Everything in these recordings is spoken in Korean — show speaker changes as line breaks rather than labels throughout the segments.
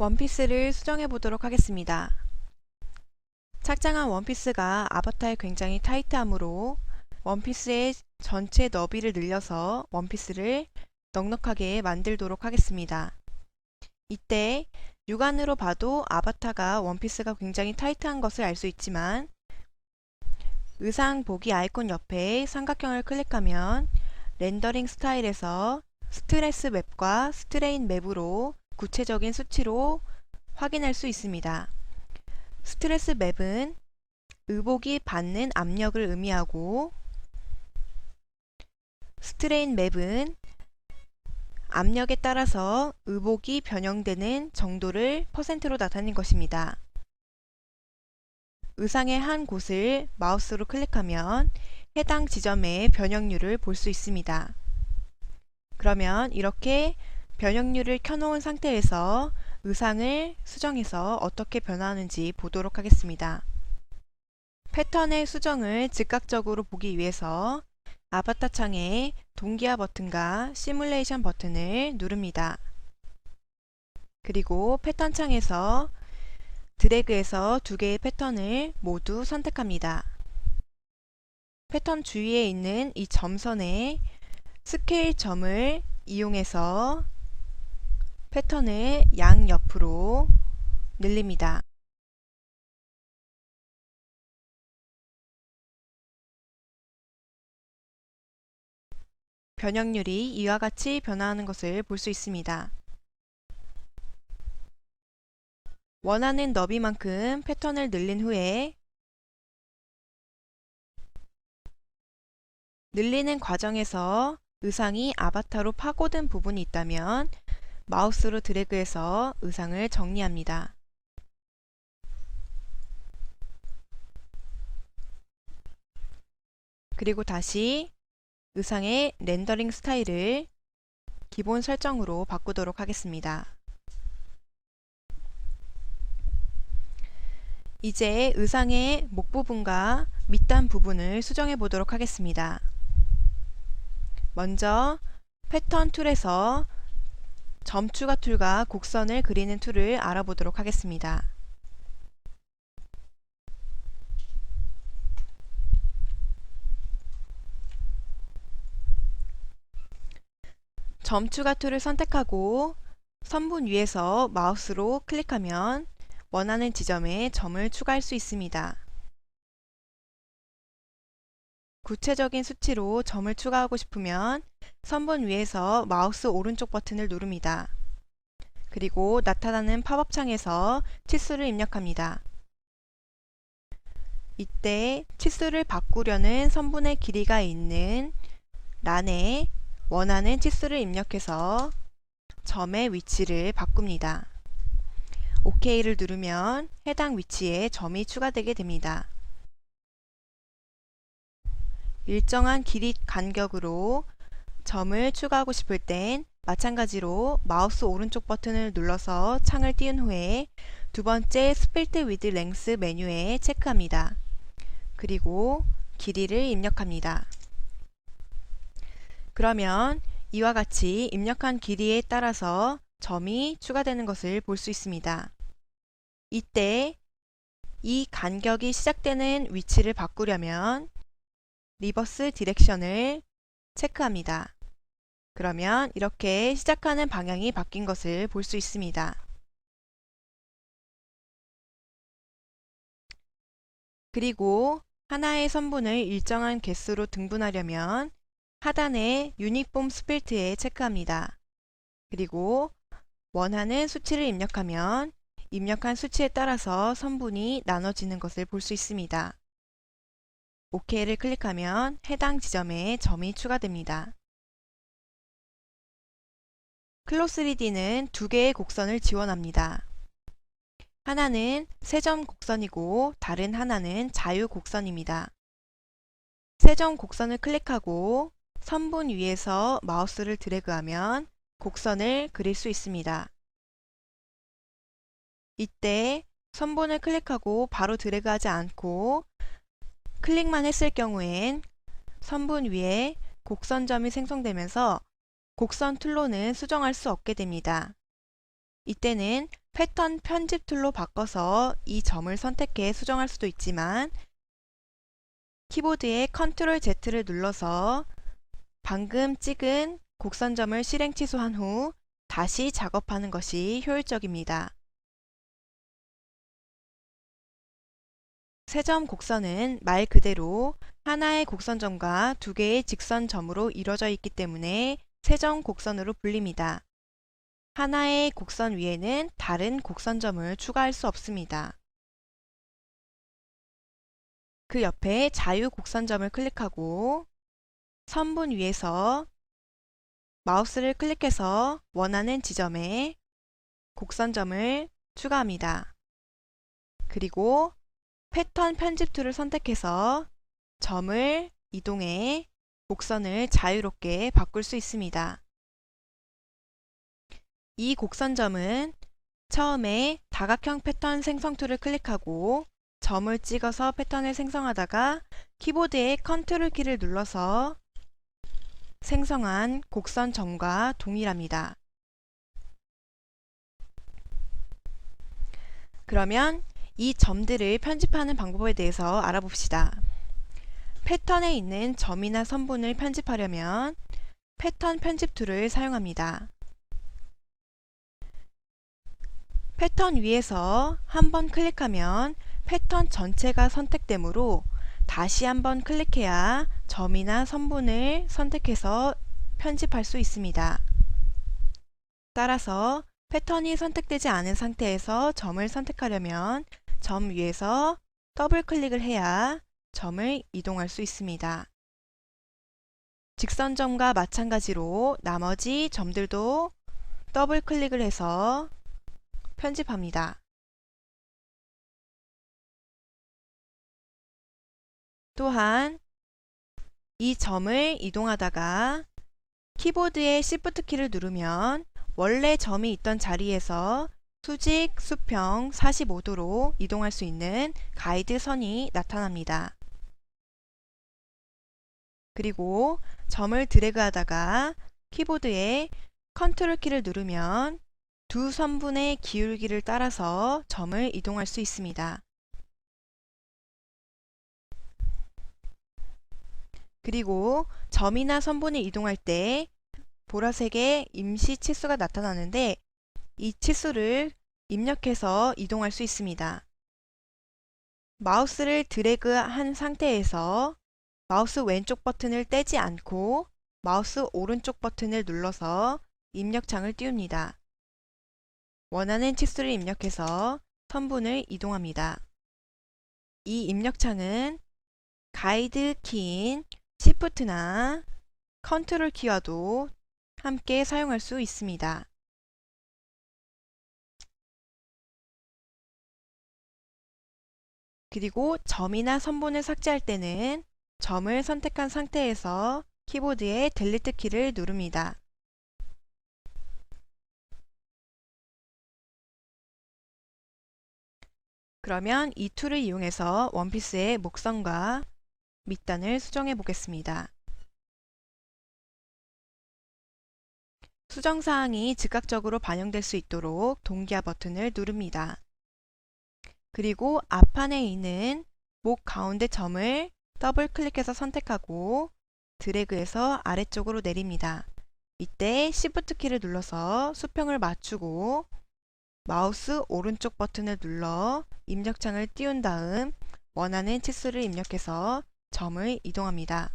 원피스를 수정해 보도록 하겠습니다. 착장한 원피스가 아바타에 굉장히 타이트하므로 원피스의 전체 너비를 늘려서 원피스를 넉넉하게 만들도록 하겠습니다. 이때 육안으로 봐도 아바타가 원피스가 굉장히 타이트한 것을 알 수 있지만 의상 보기 아이콘 옆에 삼각형을 클릭하면 렌더링 스타일에서 스트레스 맵과 스트레인 맵으로 구체적인 수치로 확인할 수 있습니다. 스트레스 맵은 의복이 받는 압력을 의미하고 스트레인 맵은 압력에 따라서 의복이 변형되는 정도를 퍼센트로 나타낸 것입니다. 의상의 한 곳을 마우스로 클릭하면 해당 지점의 변형률을 볼 수 있습니다. 그러면 이렇게 변형률을 켜놓은 상태에서 의상을 수정해서 어떻게 변화하는지 보도록 하겠습니다. 패턴의 수정을 즉각적으로 보기 위해서 아바타 창에 동기화 버튼과 시뮬레이션 버튼을 누릅니다. 그리고 패턴 창에서 드래그해서 두 개의 패턴을 모두 선택합니다. 패턴 주위에 있는 이 점선에 스케일 점을 이용해서 패턴을 양옆으로 늘립니다. 변형률이 이와 같이 변화하는 것을 볼 수 있습니다. 원하는 너비만큼 패턴을 늘린 후에 늘리는 과정에서 의상이 아바타로 파고든 부분이 있다면 마우스로 드래그해서 의상을 정리합니다. 그리고 다시 의상의 렌더링 스타일을 기본 설정으로 바꾸도록 하겠습니다. 이제 의상의 목 부분과 밑단 부분을 수정해 보도록 하겠습니다. 먼저 패턴 툴에서 점 추가 툴과 곡선을 그리는 툴을 알아보도록 하겠습니다. 점 추가 툴을 선택하고 선분 위에서 마우스로 클릭하면 원하는 지점에 점을 추가할 수 있습니다. 구체적인 수치로 점을 추가하고 싶으면 선분 위에서 마우스 오른쪽 버튼을 누릅니다. 그리고 나타나는 팝업 창에서 치수를 입력합니다. 이때 치수를 바꾸려는 선분의 길이가 있는 란에 원하는 치수를 입력해서 점의 위치를 바꿉니다. OK를 누르면 해당 위치에 점이 추가되게 됩니다. 일정한 길이 간격으로 점을 추가하고 싶을 땐 마찬가지로 마우스 오른쪽 버튼을 눌러서 창을 띄운 후에 두 번째 스플트 위드 랭스 메뉴에 체크합니다. 그리고 길이를 입력합니다. 그러면 이와 같이 입력한 길이에 따라서 점이 추가되는 것을 볼 수 있습니다. 이때 이 간격이 시작되는 위치를 바꾸려면 리버스 디렉션을 체크합니다. 그러면 이렇게 시작하는 방향이 바뀐 것을 볼 수 있습니다. 그리고 하나의 선분을 일정한 개수로 등분하려면 하단의 유니폼 스플트에 체크합니다. 그리고 원하는 수치를 입력하면 입력한 수치에 따라서 선분이 나눠지는 것을 볼 수 있습니다. OK를 클릭하면 해당 지점에 점이 추가됩니다. 클로3D는 두 개의 곡선을 지원합니다. 하나는 세점 곡선이고 다른 하나는 자유 곡선입니다. 세점 곡선을 클릭하고 선분 위에서 마우스를 드래그하면 곡선을 그릴 수 있습니다. 이때 선분을 클릭하고 바로 드래그하지 않고 클릭만 했을 경우엔 선분 위에 곡선점이 생성되면서 곡선 툴로는 수정할 수 없게 됩니다. 이때는 패턴 편집 툴로 바꿔서 이 점을 선택해 수정할 수도 있지만 키보드에 Ctrl Z를 눌러서 방금 찍은 곡선점을 실행 취소한 후 다시 작업하는 것이 효율적입니다. 세 점 곡선은 말 그대로 하나의 곡선점과 두 개의 직선점으로 이루어져 있기 때문에 세 점 곡선으로 불립니다. 하나의 곡선 위에는 다른 곡선점을 추가할 수 없습니다. 그 옆에 자유 곡선점을 클릭하고 선분 위에서 마우스를 클릭해서 원하는 지점에 곡선점을 추가합니다. 그리고 패턴 편집 툴을 선택해서 점을 이동해 곡선을 자유롭게 바꿀 수 있습니다. 이 곡선점은 처음에 다각형 패턴 생성 툴을 클릭하고 점을 찍어서 패턴을 생성하다가 키보드의 Ctrl 키를 눌러서 생성한 곡선점과 동일합니다. 그러면 이 점들을 편집하는 방법에 대해서 알아봅시다. 패턴에 있는 점이나 선분을 편집하려면 패턴 편집 툴을 사용합니다. 패턴 위에서 한번 클릭하면 패턴 전체가 선택되므로 다시 한번 클릭해야 점이나 선분을 선택해서 편집할 수 있습니다. 따라서 패턴이 선택되지 않은 상태에서 점을 선택하려면 점 위에서 더블 클릭을 해야 점을 이동할 수 있습니다. 직선점과 마찬가지로 나머지 점들도 더블 클릭을 해서 편집합니다. 또한 이 점을 이동하다가 키보드의 Shift 키를 누르면 원래 점이 있던 자리에서 수직, 수평 45도로 이동할 수 있는 가이드 선이 나타납니다. 그리고 점을 드래그하다가 키보드에 Ctrl 키를 누르면 두 선분의 기울기를 따라서 점을 이동할 수 있습니다. 그리고 점이나 선분을 이동할 때 보라색의 임시 치수가 나타나는데 이 치수를 입력해서 이동할 수 있습니다. 마우스를 드래그한 상태에서 마우스 왼쪽 버튼을 떼지 않고 마우스 오른쪽 버튼을 눌러서 입력창을 띄웁니다. 원하는 치수를 입력해서 선분을 이동합니다. 이 입력창은 가이드 키인 Shift나 Ctrl 키와도 함께 사용할 수 있습니다. 그리고 점이나 선분을 삭제할 때는 점을 선택한 상태에서 키보드의 델리트 키를 누릅니다. 그러면 이 툴을 이용해서 원피스의 목선과 밑단을 수정해 보겠습니다. 수정사항이 즉각적으로 반영될 수 있도록 동기화 버튼을 누릅니다. 그리고 앞판에 있는 목 가운데 점을 더블 클릭해서 선택하고 드래그해서 아래쪽으로 내립니다. 이때 Shift 키를 눌러서 수평을 맞추고 마우스 오른쪽 버튼을 눌러 입력창을 띄운 다음 원하는 치수를 입력해서 점을 이동합니다.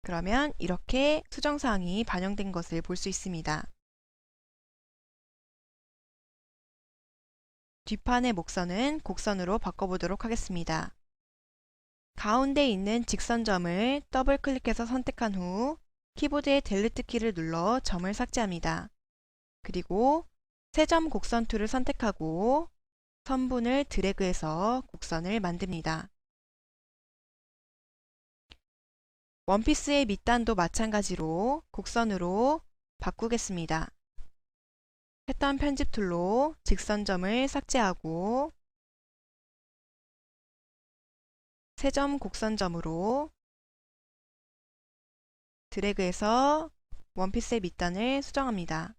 그러면 이렇게 수정사항이 반영된 것을 볼 수 있습니다. 뒷판의 목선은 곡선으로 바꿔보도록 하겠습니다. 가운데 있는 직선점을 더블 클릭해서 선택한 후 키보드의 델리트 키를 눌러 점을 삭제합니다. 그리고 세 점 곡선 툴을 선택하고 선분을 드래그해서 곡선을 만듭니다. 원피스의 밑단도 마찬가지로 곡선으로 바꾸겠습니다. 패턴 편집 툴로 직선점을 삭제하고 세 점 곡선점으로 드래그해서 원피스의 밑단을 수정합니다.